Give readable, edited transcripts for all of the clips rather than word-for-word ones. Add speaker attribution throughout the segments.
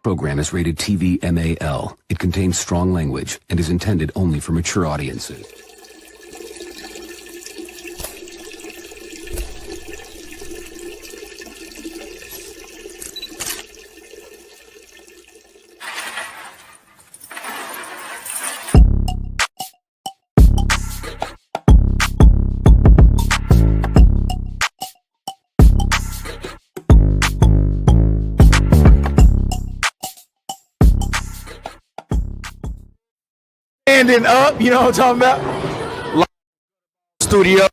Speaker 1: program is rated TV MAL. It contains strong language and is intended only for mature audiences.
Speaker 2: Standing up, you know what I'm talking about? Live studio.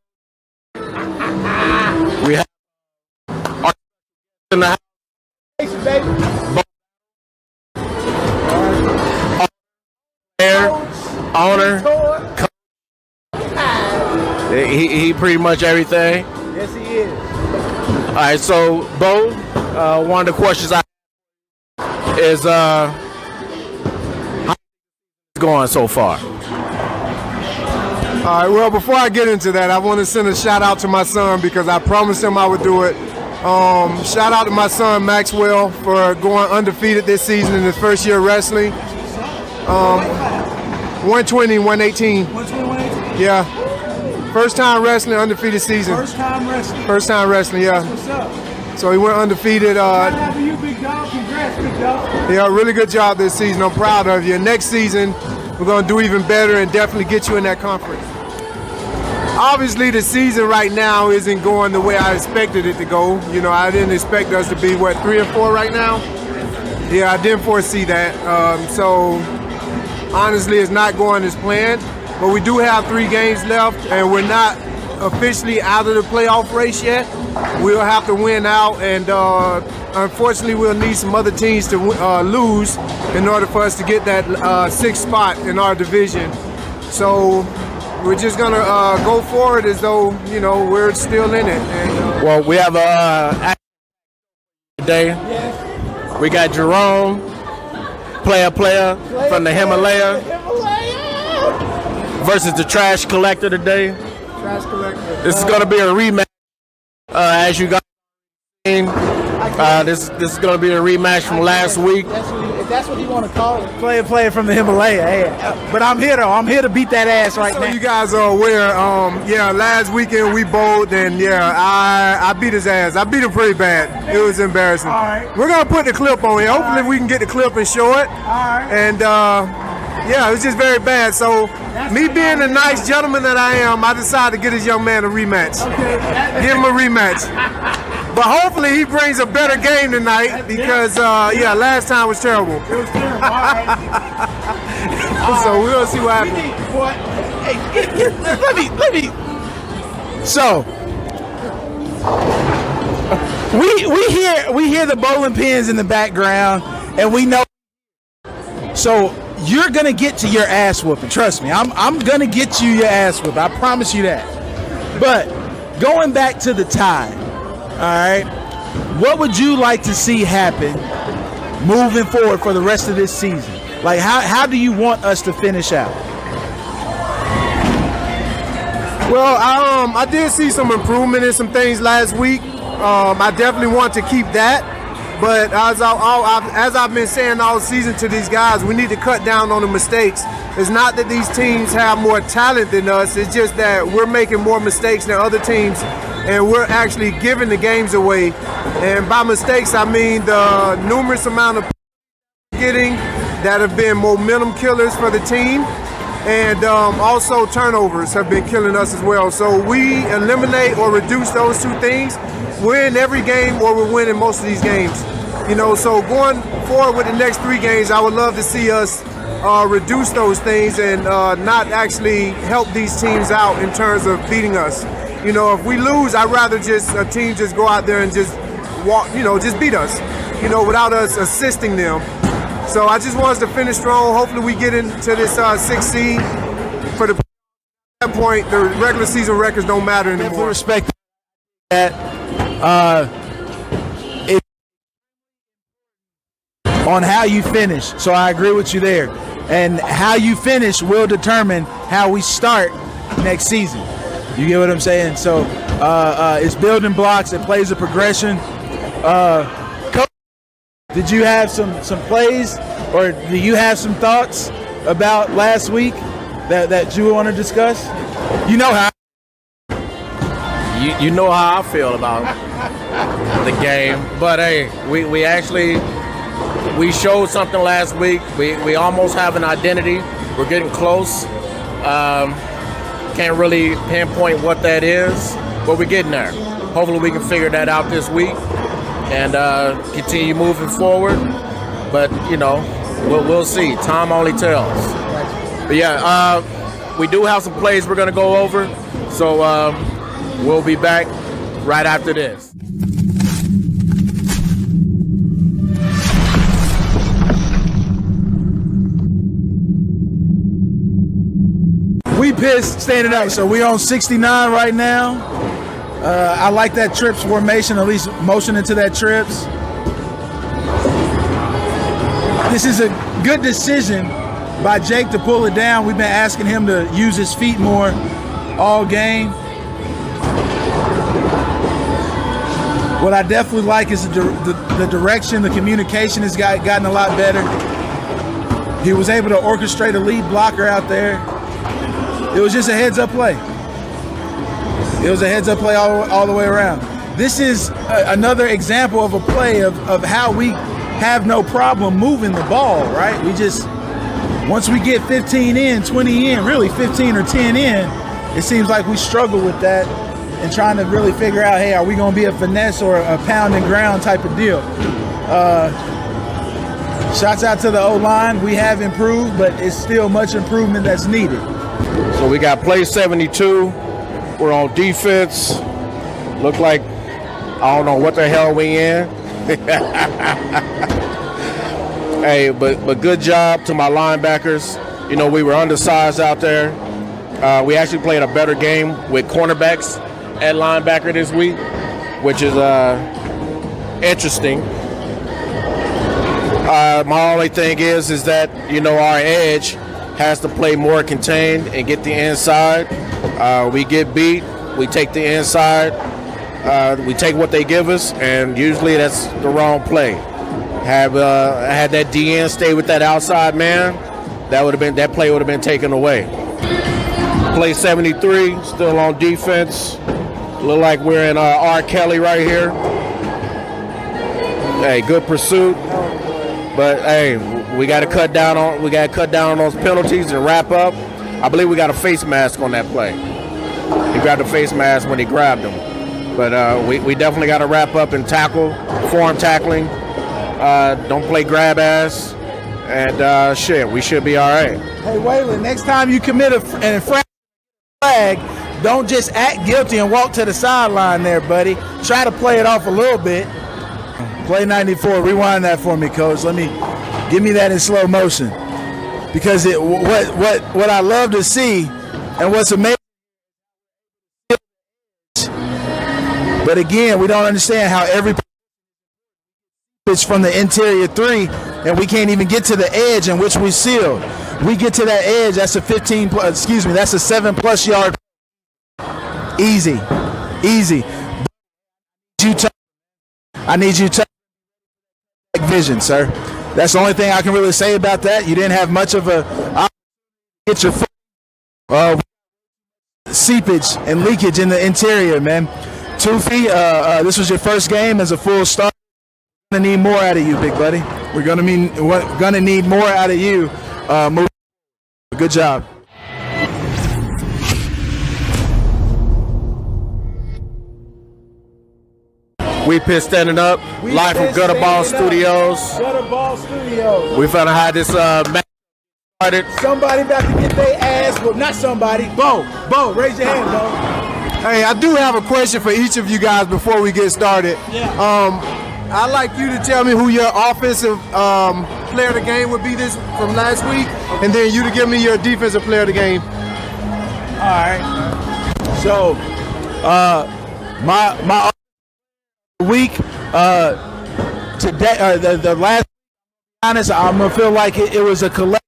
Speaker 2: We have our in the house. Owner. He pretty much everything.
Speaker 3: Yes, he is.
Speaker 2: All right, so Bo, one of the questions I have is going so far?
Speaker 3: All right, well, before I get into that, I want to send a shout out to my son because I promised him I would do it. Shout out to my son Maxwell for going undefeated this season in his first year wrestling. 120, 118.
Speaker 4: 120, 118?
Speaker 3: Yeah. First time wrestling, undefeated season.
Speaker 4: First time wrestling?
Speaker 3: First time wrestling, yeah.
Speaker 4: What's up?
Speaker 3: So he went undefeated.
Speaker 4: Proud of you, big dog. Congrats, big dog.
Speaker 3: Yeah, really good job this season. I'm proud of you. Next season, we're going to do even better and definitely get you in that conference. Obviously, the season right now isn't going the way I expected it to go. You know, I didn't expect us to be, 3-4 right now? Yeah, I didn't foresee that. So, honestly, it's not going as planned. But we do have 3 games left, and we're not officially out of the playoff race yet. We'll have to win out, and unfortunately, we'll need some other teams to lose in order for us to get that 6th spot in our division. So we're just gonna go forward as though we're still in it. And,
Speaker 2: well, we have a today. We got Jerome, player from the Himalaya versus the Trash Collector today.
Speaker 3: Trash Collector.
Speaker 2: This is going to be a rematch, as you guys seen. This is going to be a rematch from last week.
Speaker 4: If that's what you want to call it. Player from the Himalaya. Hey, but I'm here though. I'm here to beat that ass right
Speaker 3: so
Speaker 4: now.
Speaker 3: You guys are aware. Last weekend we bowled, and I beat his ass. I beat him pretty bad. It was embarrassing.
Speaker 4: All right.
Speaker 3: We're gonna put the clip on here. Hopefully we can get the clip and show it.
Speaker 4: All right.
Speaker 3: And it was just very bad. So me being the nice gentleman that I am, I decided to get this young man a rematch.
Speaker 4: Okay.
Speaker 3: Give him a rematch. But hopefully he brings a better game tonight because, last time was terrible.
Speaker 4: It was terrible. All right.
Speaker 3: So we're going to see what happens.
Speaker 4: Let me. So we hear the bowling pins in the background, and we know. So you're gonna get to your ass whooping. Trust me, I'm gonna get you your ass whooping. I promise you that. But going back to the tie, all right. What would you like to see happen moving forward for the rest of this season? Like, how do you want us to finish out?
Speaker 3: Well, I did see some improvement in some things last week. I definitely want to keep that. But as I've been saying all season to these guys, we need to cut down on the mistakes. It's not that these teams have more talent than us. It's just that we're making more mistakes than other teams, and we're actually giving the games away. And by mistakes, I mean the numerous amount of getting that have been momentum killers for the team. And also turnovers have been killing us as well. So we eliminate or reduce those 2 things. We're in every game or we're winning most of these games. So going forward with the next 3 games, I would love to see us reduce those things and not actually help these teams out in terms of beating us. If we lose, I'd rather just a team just go out there and just walk, just beat us, without us assisting them. So I just want us to finish strong. Hopefully we get into this 6th seed. For that point, the regular season records don't matter anymore.
Speaker 4: Definitely respect that. On how you finish. So I agree with you there. And how you finish will determine how we start next season. You get what I'm saying? So it's building blocks. It plays a progression. did you have some plays, or do you have some thoughts about last week that you want to discuss? You know how.
Speaker 2: You know how I feel about the game, but hey, we showed something last week. We almost have an identity. We're getting close. Can't really pinpoint what that is, but we're getting there. Hopefully we can figure that out this week and continue moving forward. But we'll see. Time only tells. But yeah, we do have some plays we're gonna go over. So we'll be back right after this.
Speaker 4: We pissed standing up, so we're on 69 right now. I like that trips formation, at least motion into that trips. This is a good decision by Jake to pull it down. We've been asking him to use his feet more all game. What I definitely like is the direction, the communication has gotten a lot better. He was able to orchestrate a lead blocker out there. It was just a heads-up play. It was a heads-up play all the way around. This is another example of a play of how we have no problem moving the ball, right? We just, once we get 15 in, 20 in, really 15 or 10 in, it seems like we struggle with that and trying to really figure out, hey, are we going to be a finesse or a pound and ground type of deal? Shouts out to the O-line. We have improved, but it's still much improvement that's needed.
Speaker 2: So we got play 72. We're on defense. Look like, I don't know what the hell we in. Hey, but good job to my linebackers. We were undersized out there. We actually played a better game with cornerbacks at linebacker this week, which is interesting. My only thing is that, our edge has to play more contained and get the inside. We get beat, we take the inside, we take what they give us, and usually that's the wrong play. Had that DN stay with that outside man, that play would have been taken away. Play 73, still on defense. Look like we're in R. Kelly right here. Hey, good pursuit, but hey, we got to cut down on those penalties and wrap up. I believe we got a face mask on that play. He grabbed a face mask when he grabbed him, but we definitely got to wrap up and tackle, form tackling. Don't play grab ass, and we should be all right.
Speaker 4: Hey, Waylon, next time you commit an infraction flag, don't just act guilty and walk to the sideline there, buddy. Try to play it off a little bit. Play 94. Rewind that for me, Coach. Give me that in slow motion. Because what I love to see and what's amazing, but again, we don't understand how every pitch from the interior 3, and we can't even get to the edge in which we sealed. We get to that edge, that's a 7+ yard. Easy. I need you to vision, sir. That's the only thing I can really say about that. You didn't have much of a get your foot seepage and leakage in the interior, man. Toofy, this was your first game as a full start. We're gonna need more out of you, big buddy. We're gonna need more out of you. Good job.
Speaker 2: We pissed standing up, live from Gutter Ball Studios.
Speaker 4: Gutter Ball Studios.
Speaker 2: We finna have this match started.
Speaker 4: Somebody about to get their ass, but not somebody. Bo, raise your hand, Bo.
Speaker 3: Hey, I do have a question for each of you guys before we get started.
Speaker 4: Yeah.
Speaker 3: I'd like you to tell me who your offensive player of the game would be from last week, and then you to give me your defensive player of the game.
Speaker 4: All right. So, my week today, the last. Honest, I'm gonna feel like it was a collective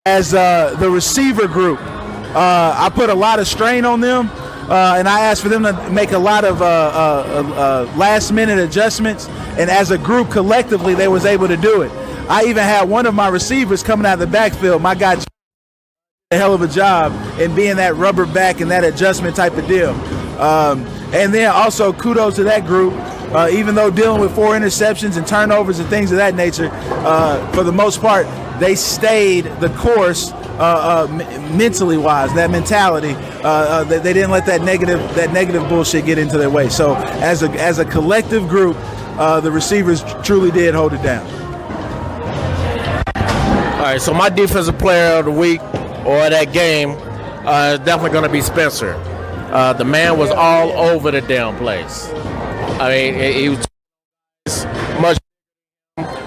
Speaker 4: as the receiver group. I put a lot of strain on them. and I asked for them to make a lot of last-minute adjustments. And as a group, collectively, they was able to do it. I even had one of my receivers coming out of the backfield. My guy did a hell of a job in being that rubber back and that adjustment type of deal. And then also kudos to that group. Even though dealing with 4 interceptions and turnovers and things of that nature, for the most part, they stayed the course mentally wise. That mentality, they didn't let that negative bullshit get into their way. So as a collective group, the receivers truly did hold it down.
Speaker 2: All right, so my defensive player of the week or that game is definitely going to be Spencer. The man was all over the damn place. I mean, he was much.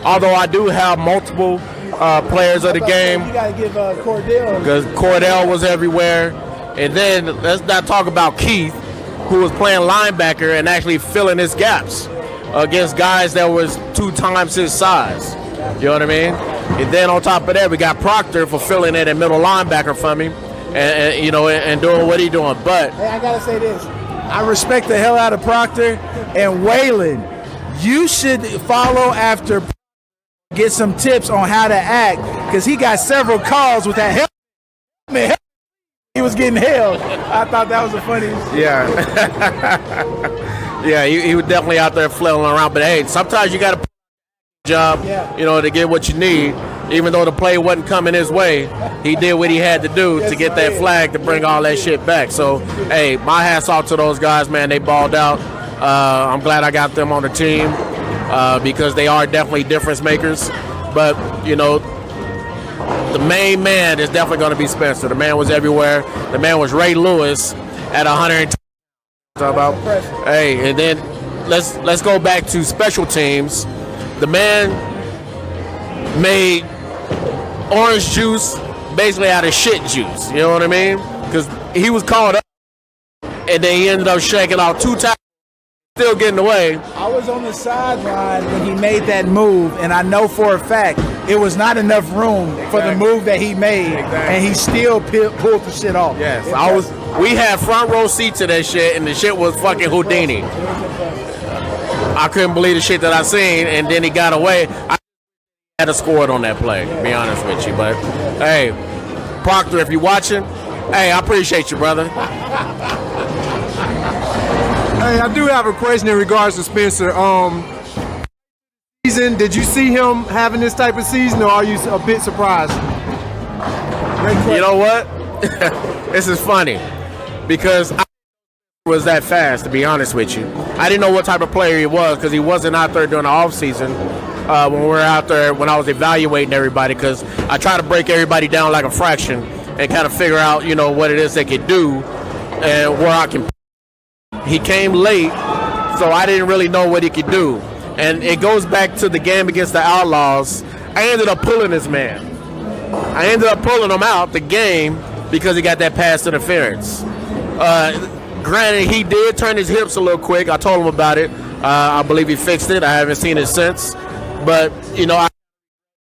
Speaker 2: Although I do have multiple players of the game.
Speaker 4: You got to give Cordell.
Speaker 2: Because Cordell was everywhere. And then let's not talk about Keith, who was playing linebacker and actually filling his gaps against guys that was 2 times his size. You know what I mean? And then on top of that, we got Proctor for filling in at middle linebacker for me, and you know, and doing what he doing. But
Speaker 4: hey, I gotta say this: I respect the hell out of Proctor and Waylon. You should follow after, get some tips on how to act, because he got several calls with that helmet. He was getting held. I thought that was the funniest.
Speaker 2: Yeah, yeah, he was definitely out there flailing around. But hey, sometimes you got to job, you know, to get what you need. Even though the play wasn't coming his way, he did what he had to do to get that flag to bring all that shit back. So, hey, my hat's off to those guys, man. They balled out. I'm glad I got them on the team because they are definitely difference makers. But, you know, the main man is definitely going to be Spencer. The man was everywhere. The man was Ray Lewis at 120. Hey, and then let's go back to special teams. The man made orange juice basically out of shit juice. You know what I mean? Because he was called up, and then he ended up shaking out 2 times, still getting away.
Speaker 4: I was on the sideline when he made that move, and I know for a fact it was not enough room for the move that he made, and he still pulled the shit off.
Speaker 2: Yes, we had front row seats to that shit, and the shit was fucking Houdini. I couldn't believe the shit that I seen, and then he got away. I had to score it on that play, to be honest with you. But, hey, Proctor, if you're watching, hey, I appreciate you, brother.
Speaker 3: Hey, I do have a question in regards to Spencer. Season, did you see him having this type of season, or are you a bit surprised?
Speaker 2: You know what? This is funny because I was that fast, to be honest with you. I didn't know what type of player he was because he wasn't out there during the off season when we were out there, when I was evaluating everybody, because I try to break everybody down like a fraction and kind of figure out, you know, what it is they could do and where I can. He came late, so I didn't really know what he could do. And it goes back to the game against the Outlaws. I ended up pulling this man. I ended up pulling him out the game because he got that pass interference. Granted, he did turn his hips a little quick. I told him about it. I believe he fixed it. I haven't seen it since. But, you know,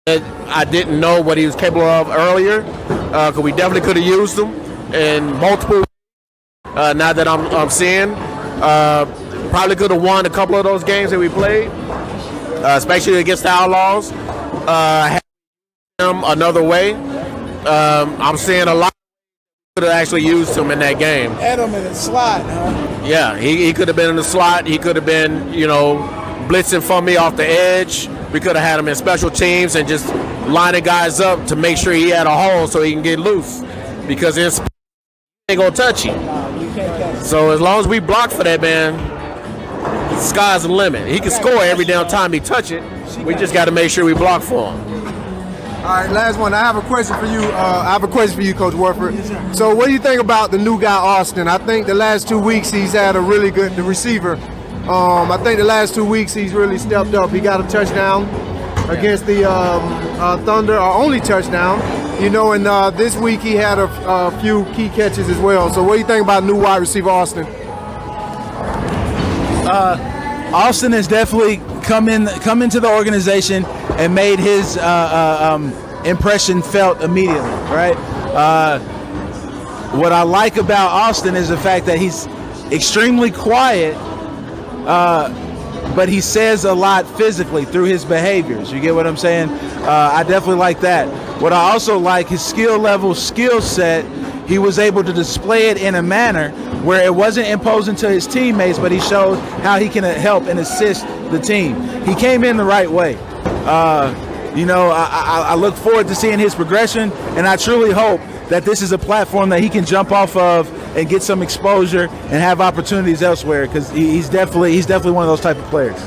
Speaker 2: I didn't know what he was capable of earlier because we definitely could have used him in multiple now that I'm seeing. Probably could have won a couple of those games that we played, especially against the Outlaws. Had him another way. I'm seeing a lot. Could have actually used him in that game.
Speaker 4: Had him in the slot, huh?
Speaker 2: Yeah, he could have been in the slot. He could have been, you know, blitzing from me off the edge. We could have had him in special teams and just lining guys up to make sure he had a hole so he can get loose. Because his ain't gonna touch him. So as long as we block for that man, the sky's the limit. He can score every damn time he touch it. We just got to make sure we block for him.
Speaker 3: All right, last one. I have a question for you. Coach Warford. So what do you think about the new guy, Austin? I think the last 2 weeks he's had a really good receiver. I think the last 2 weeks he's really stepped up. He got a touchdown against the Thunder, our only touchdown. You know, and this week he had a few key catches as well. So what do you think about new wide receiver Austin?
Speaker 4: Austin has definitely come into the organization and made his impression felt immediately, right? what I like about Austin is the fact that he's extremely quiet, but he says a lot physically through his behaviors. You get what I'm saying? I definitely like that. What I also like, his skill set, he was able to display it in a manner where it wasn't imposing to his teammates, but he showed how he can help and assist the team. He came in the right way. I look forward to seeing his progression, and I truly hope that this is a platform that he can jump off of and get some exposure and have opportunities elsewhere, because he's definitely one of those type of players.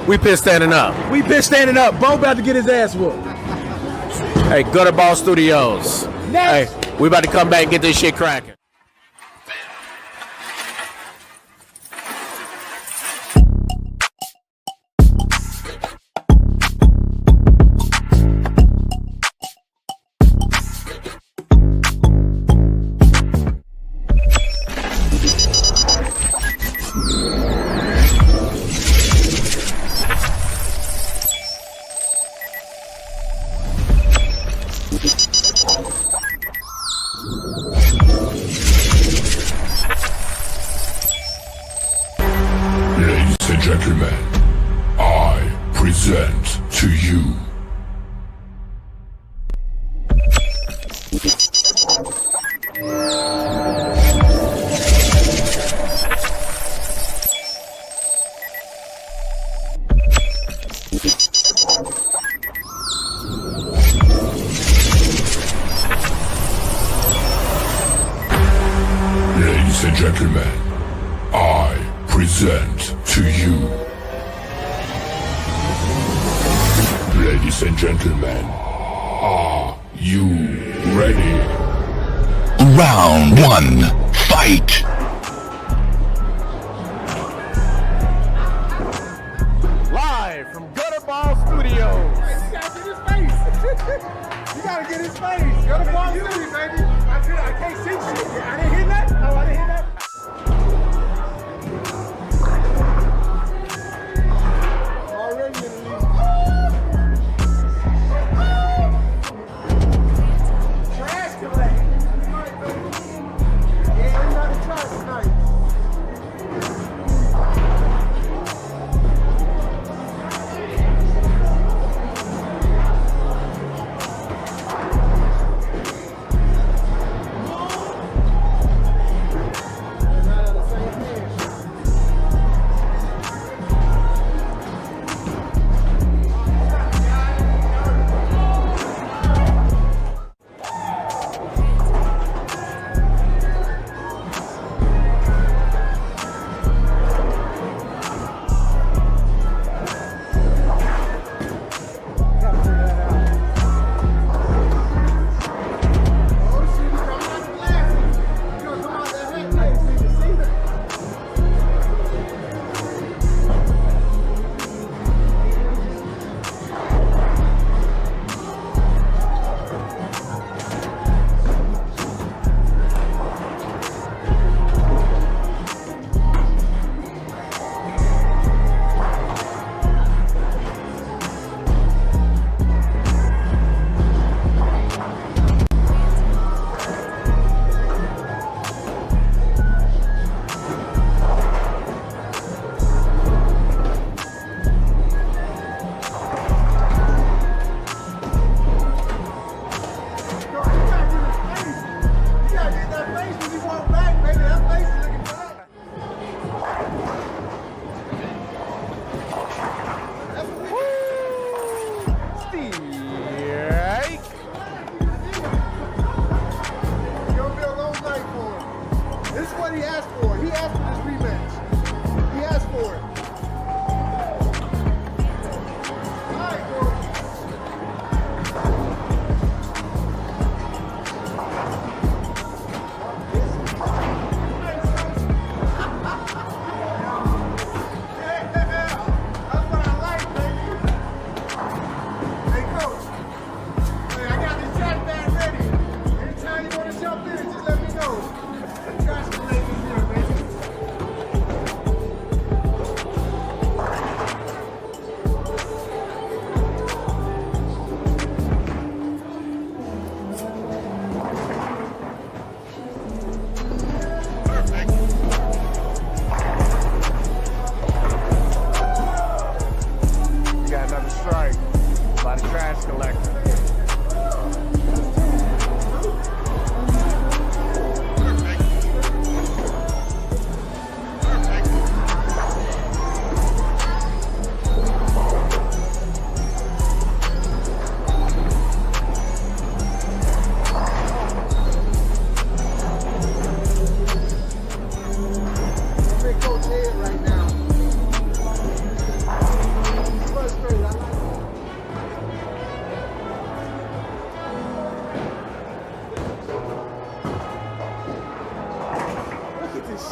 Speaker 2: We pissed standing up.
Speaker 4: Bo about to get his ass whooped.
Speaker 2: Hey, Gutter Ball Studios.
Speaker 4: Next.
Speaker 2: Hey, we about to come back and get this shit cracking.
Speaker 5: Ladies and gentlemen, I present to you Ladies and gentlemen, I present to you. Ladies and gentlemen, are you ready? Round 1, fight!
Speaker 2: Live from Gutter Ball Studios.
Speaker 3: You gotta get his face. You gotta get his face. Go to Ball City, baby. I can't see shit. I didn't hear that. No, I didn't hear that. Already in the lead. Trash collect. Yeah, we got the trash tonight.
Speaker 2: Trash collector.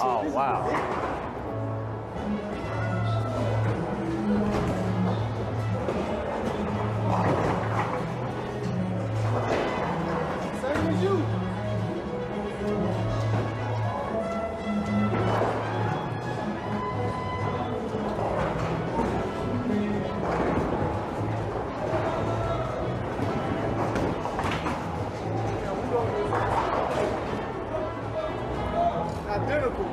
Speaker 2: Oh, wow.
Speaker 3: Same as you. Identical.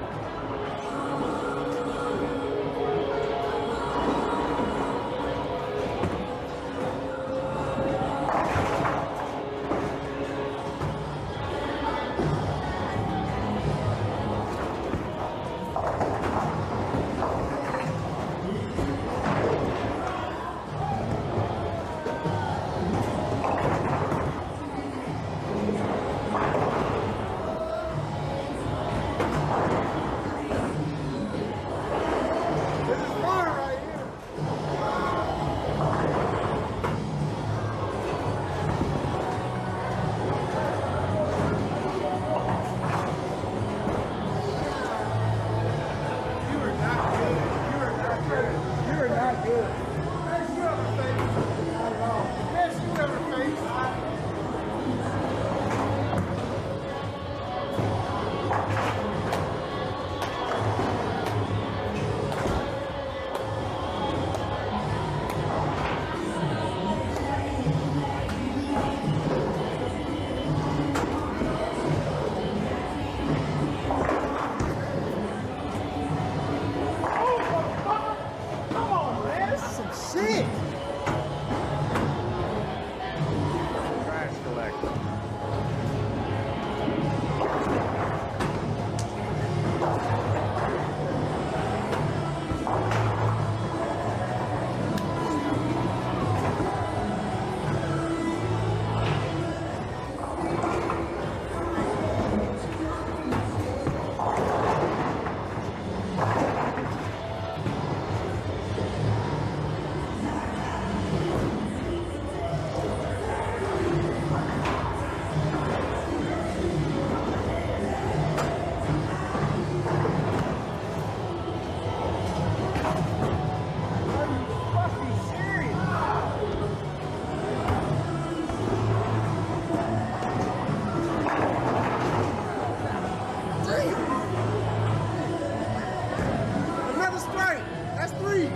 Speaker 3: This is fun right here. You are not good. You are not good. You are not good. Best you ever faced. Not at all. Best you ever faced. Come on, man. This is some shit.
Speaker 2: Trash collector.
Speaker 3: Another strike. That's three.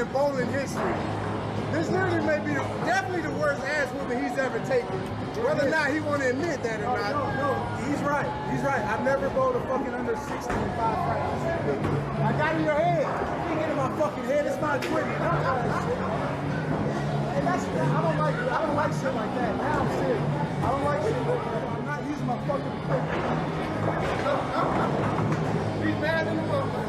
Speaker 3: in bowling history. This literally may be definitely the worst ass whooping he's ever taken. Whether or not he want to admit that or not.
Speaker 4: No, he's right. He's right. I've never bowled a fucking under 60 in 5 rounds.
Speaker 3: I got in your head.
Speaker 4: You get in my fucking head. It's my equipment.
Speaker 3: And that's I don't like shit like that. Now I'm serious. I don't like shit like that. I'm not using my fucking equipment. He's mad in the motherfucker.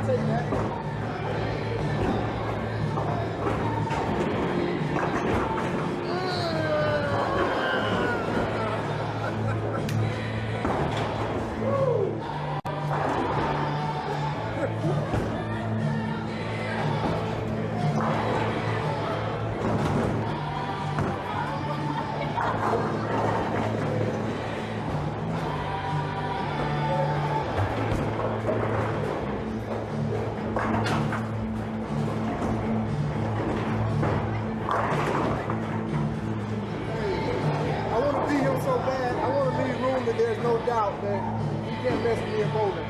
Speaker 3: take that. There's no doubt that you can't mess with me in bowling.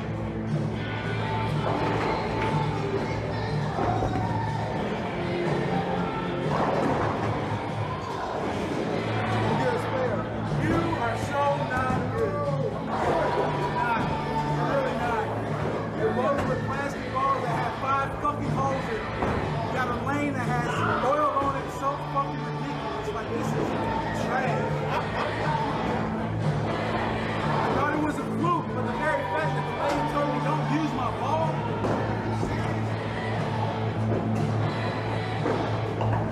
Speaker 4: You are so not good. You're really not. You're loaded with plastic balls that have 5 fucking holes in it. You got a lane that has oil on it so fucking ridiculous. Like, this is trash. Was a fluke, but the very fact that the lady told me don't use my ball.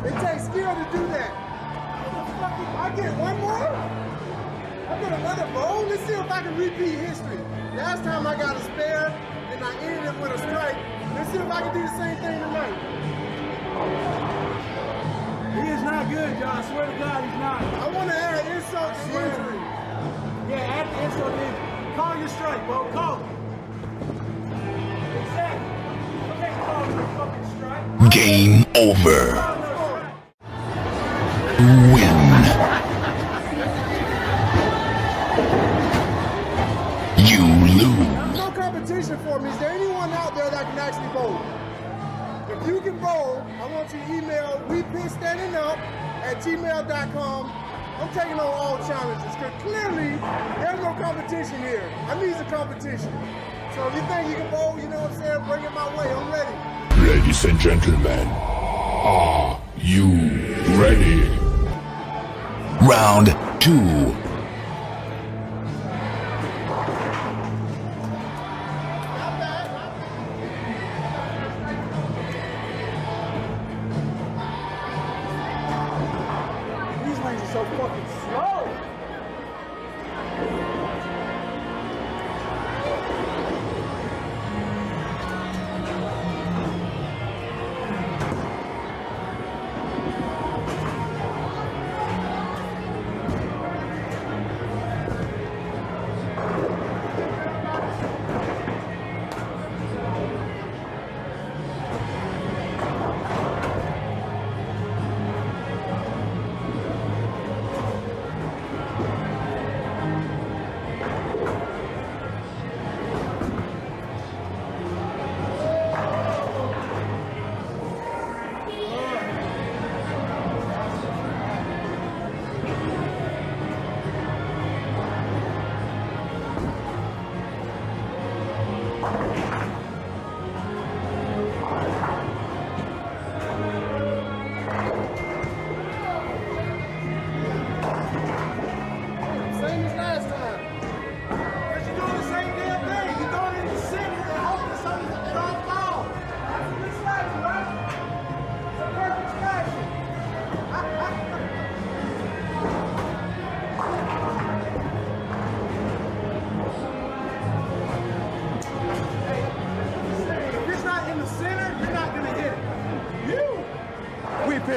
Speaker 3: It takes skill to do that. I get one more? I get another bowl? Let's see if I can repeat history. Last time I got a spare and I ended it with a strike. Let's see if I can do the same thing tonight.
Speaker 4: He is not good, John. I swear to God, he's not.
Speaker 3: I want to add insult to injury.
Speaker 4: Yeah, add the insult in. Call your strike, bro. Call it. Exactly. You can't call your fucking strike.
Speaker 5: Game over. Win. You lose.
Speaker 3: There's no competition for me. Is there anyone out there that can actually bowl? If you can bowl, I want you to email wepitstandingup@gmail.com. I'm taking on all challenges because clearly there's no competition here. I need some competition. So if you think you can bowl, you know what I'm saying, bring it my way. I'm ready.
Speaker 5: Ladies and gentlemen, are you ready? Round 2.
Speaker 4: So fucking slow.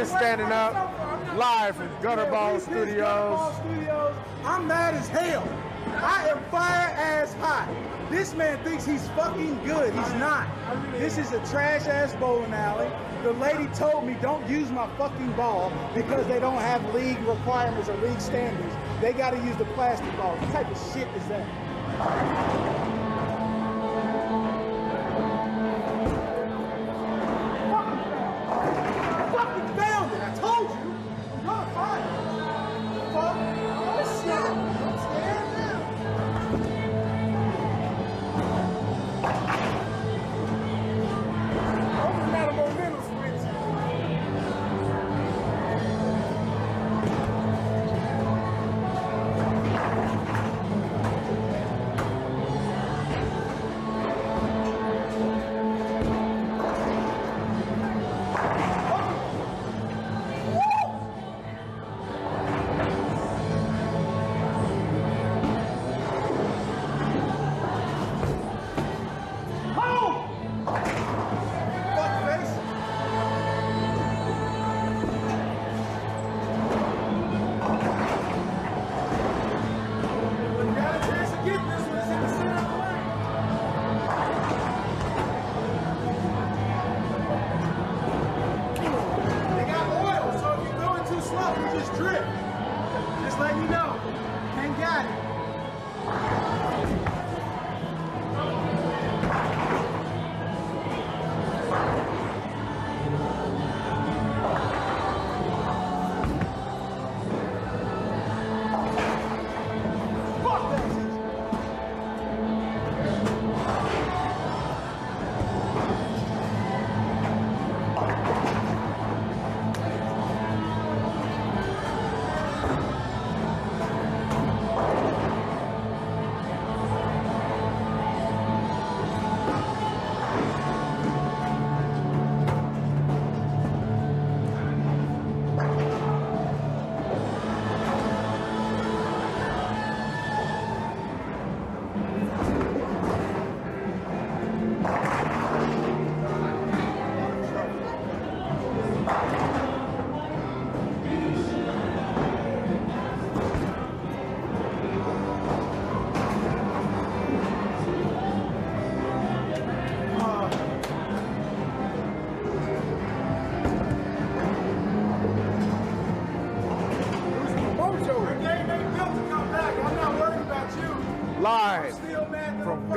Speaker 3: Standing up, live from Gutter Ball Studios.
Speaker 4: I'm mad as hell. I am fire ass hot. This man thinks he's fucking good. He's not. This is a trash ass bowling alley. The lady told me don't use my fucking ball because they don't have league requirements or league standards. They got to use the plastic ball. What type of shit is that?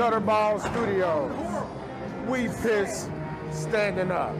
Speaker 3: Gutterball Studios. We piss standing up.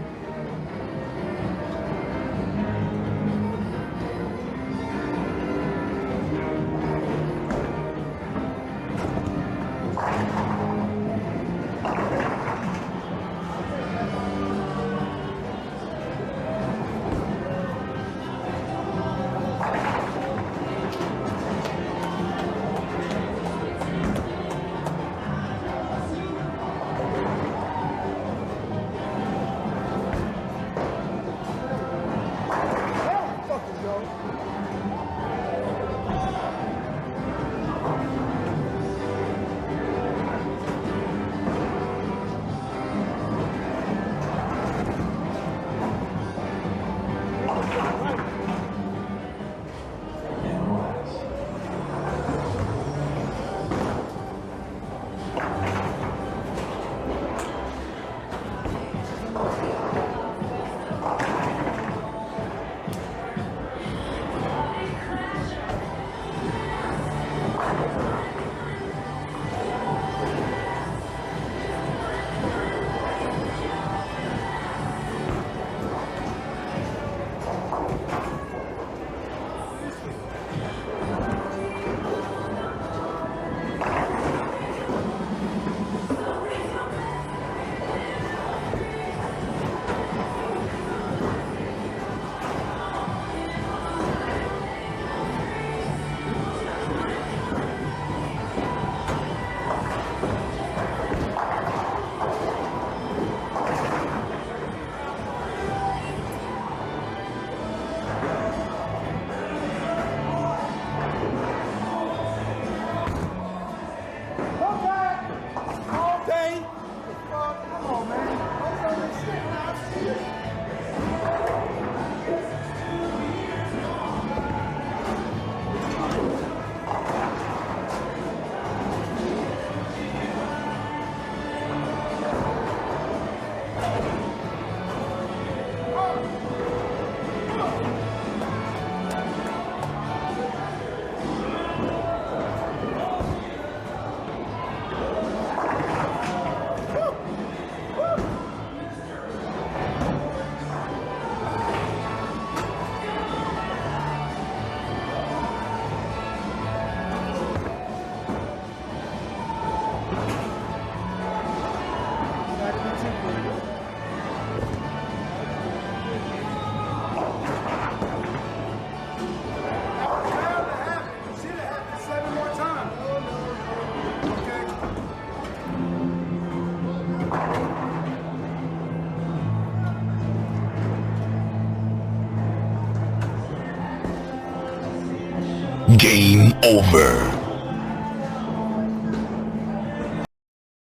Speaker 5: Game over.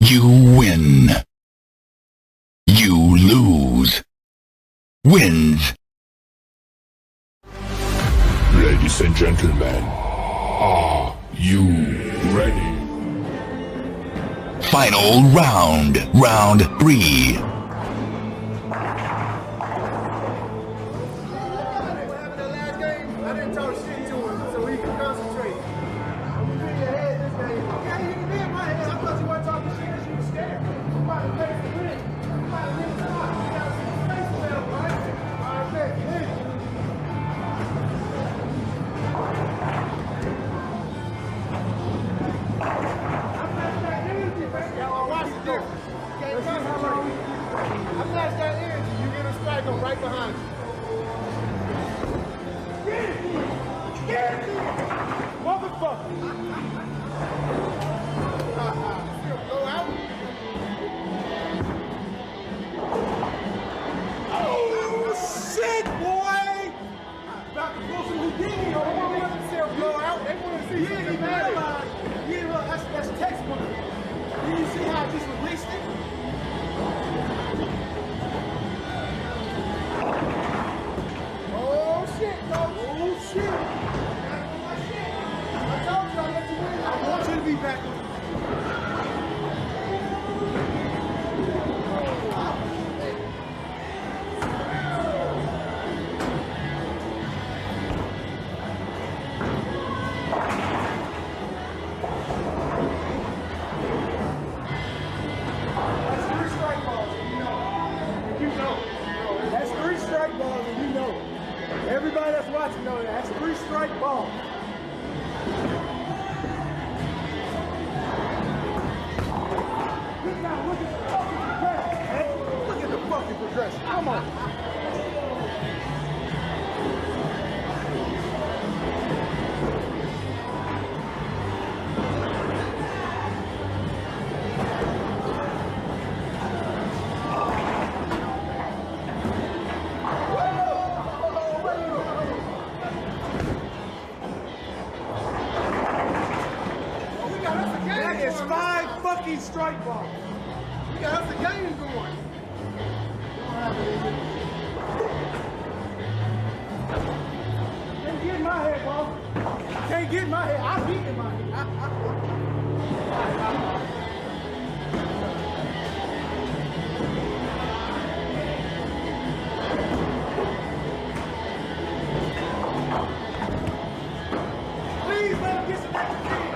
Speaker 5: You win. You lose. Wins. Ladies and gentlemen, are you ready? Final round. Round 3.
Speaker 3: Right behind you. Get it! Get it! Motherfucker! Go out. Oh, shit, boy! About to pull some Houdini on one of them blow out. They want to see you didn't realize. You didn't realize that's textbook. Did you see how I just released it? Oh shit, I told you I'd let you win. Everybody that's watching know that's 3 strike balls. Look at the fucking progression, man. Look at the fucking progression. Come on. That is 5 fucking strike balls. We got us a game going. Can't get in my head, bro. Can't get in my head. I'm beating my head. Please let him get some extra kids.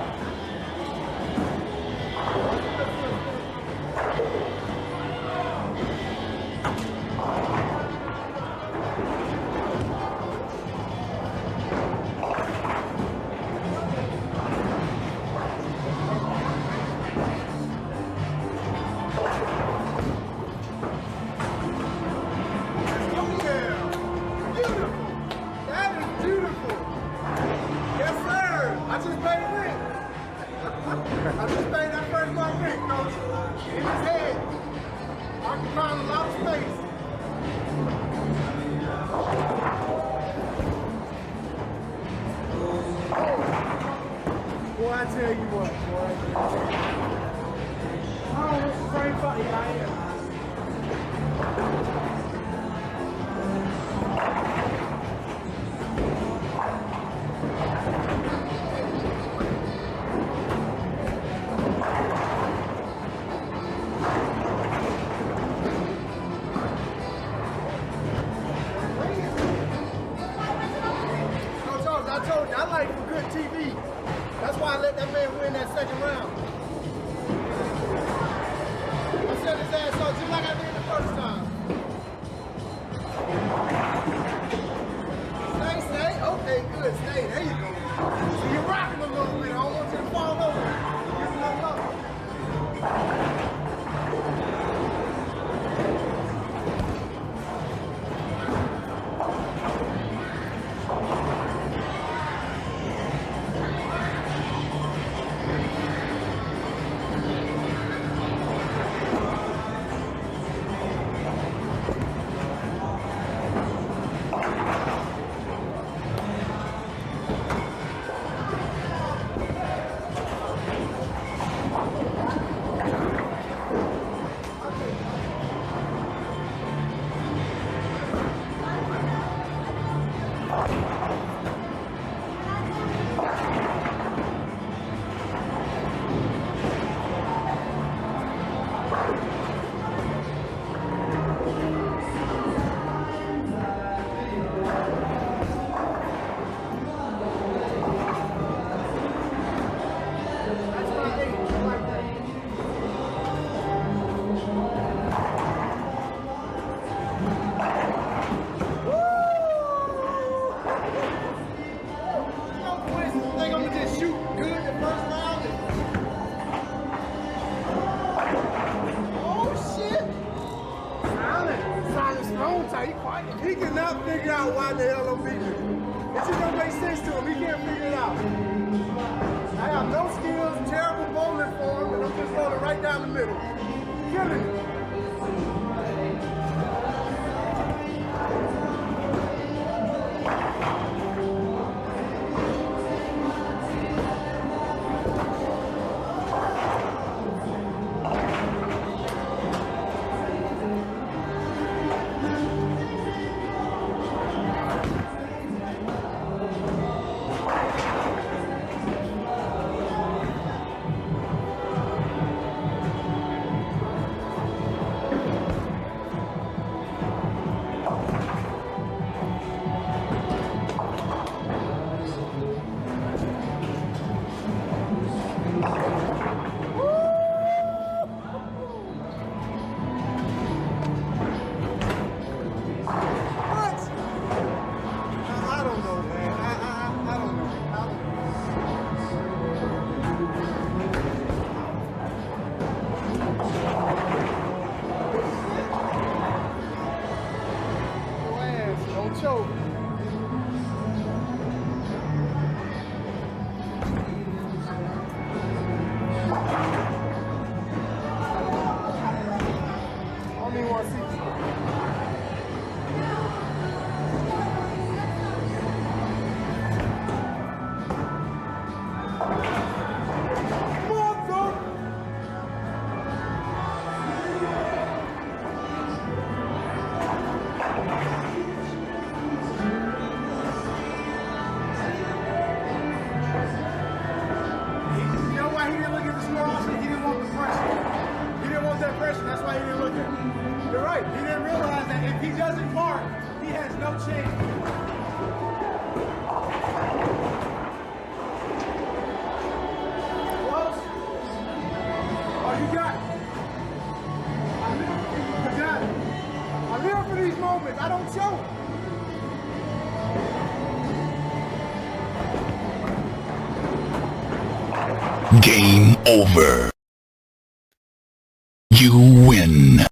Speaker 3: I just paid rent. I just paid that first month rent, coach. In his head. Occupying a lot of space. Boy, I tell you what, boy. I don't know, frame fight. Yeah, I am. I told you, I like for good TV. That's why I let that man win that second round. I set his ass off just like I did the first time. Stay. Okay, good. Stay. There you go. So you're rocking a little bit. I don't want you to fall over. Give him that love. He cannot figure out why the hell I'm beating him. It just don't make sense to him. He can't figure it out. I have no skills, terrible bowling form, and I'm just rolling right down the middle. Killing him. show. I don't even want to see this. That's why he didn't look at it. You're right. He didn't realize that if he doesn't mark, he has no chance. Close. Oh, you got it. You got it. I live for these moments. I don't choke.
Speaker 5: Game over. You win.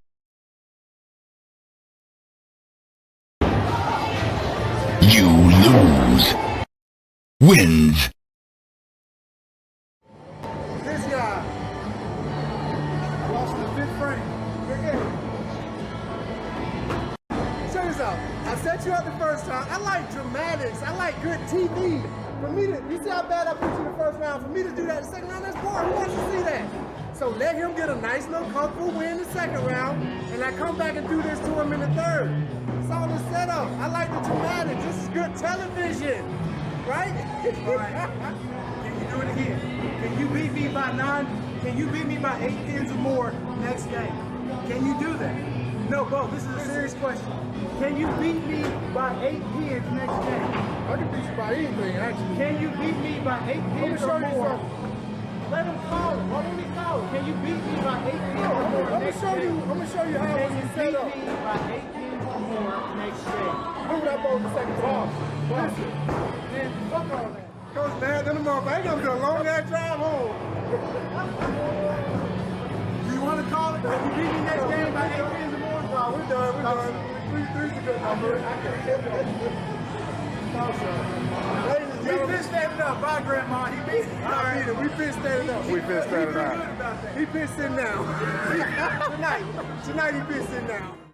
Speaker 5: You lose. Wins.
Speaker 3: This guy. I lost in the 5th frame. Good game. Check this out. I set you up the first time. I like dramatics. I like good TV. For me to, you see how bad I put you the first round? For me to do that the second round, that's boring. Who wants to see that? So let him get a nice little comfortable win the second round, and I come back and do this to him in the third. It's all the setup. I like the dramatics. This is good television, right?
Speaker 4: All right. Can you do it again? Can you beat me by 9? Can you beat me by 8 pins or more next game? Can you do that? No, Bo, this is a serious question. Can you beat me by 8 pins next game?
Speaker 3: I can beat you by anything, actually.
Speaker 4: Can you beat me by 8 pins or more? Let him call it. Why don't he call it? Can you beat me by 8 pins or more
Speaker 3: I'm
Speaker 4: next
Speaker 3: gonna show you.
Speaker 4: game?
Speaker 3: I'm gonna show you how
Speaker 4: Can
Speaker 3: it's
Speaker 4: you
Speaker 3: set
Speaker 4: beat
Speaker 3: up.
Speaker 4: me by 8 pins or more next game?
Speaker 3: Move that ball the second ball.
Speaker 4: Listen, man, fuck all that.
Speaker 3: Coach, man, then the motherfucker ain't gonna do a long ass drive home.
Speaker 4: Do you want to call it? Can you beat me next game by 8 pins or more?
Speaker 3: No, we're done. We're done. Three's a good number.
Speaker 4: We been standing up. Bye, Grandma. He beat it.
Speaker 3: All right, we been standing up. We been standing up. He been sitting down. Tonight he been sitting down.